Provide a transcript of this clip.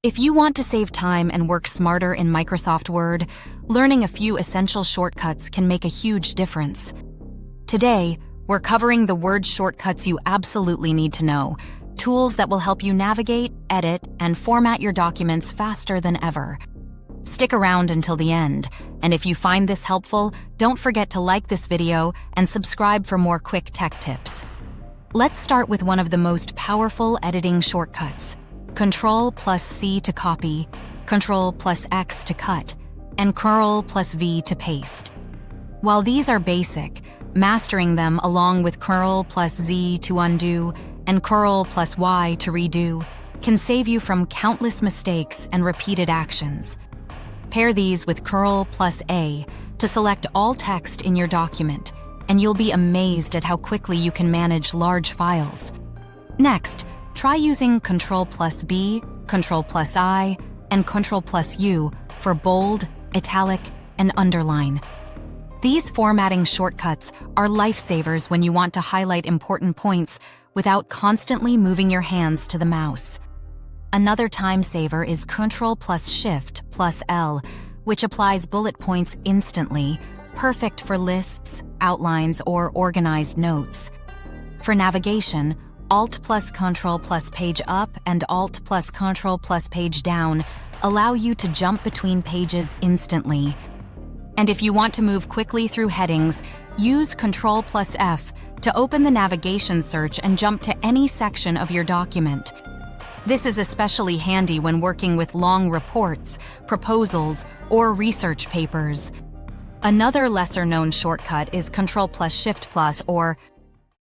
If you want to save time and work smarter in Microsoft Word, learning a few essential shortcuts can make a huge difference. Today, we're covering the Word shortcuts you absolutely need to know, tools that will help you navigate, edit, and format your documents faster than ever. Stick around until the end, and if you find this helpful, don't forget to like this video and subscribe for more quick tech tips. Let's start with one of the most powerful editing shortcuts: Ctrl+C to copy, Ctrl+X to cut, and Ctrl+V to paste. While these are basic, mastering them along with Ctrl+Z to undo and Ctrl+Y to redo can save you from countless mistakes and repeated actions. Pair these with Ctrl+A to select all text in your document, and you'll be amazed at how quickly you can manage large files. Next, try using Ctrl+B, Ctrl+I, and Ctrl+U for bold, italic, and underline. These formatting shortcuts are lifesavers when you want to highlight important points without constantly moving your hands to the mouse. Another time saver is Ctrl+Shift+L, which applies bullet points instantly, perfect for lists, outlines, or organized notes. For navigation, Alt plus Ctrl plus page up and Alt plus Ctrl plus page down allow you to jump between pages instantly. And if you want to move quickly through headings, use Ctrl+F to open the navigation search and jump to any section of your document. This is especially handy when working with long reports, proposals, or research papers. Another lesser-known shortcut is Ctrl+Shift+ or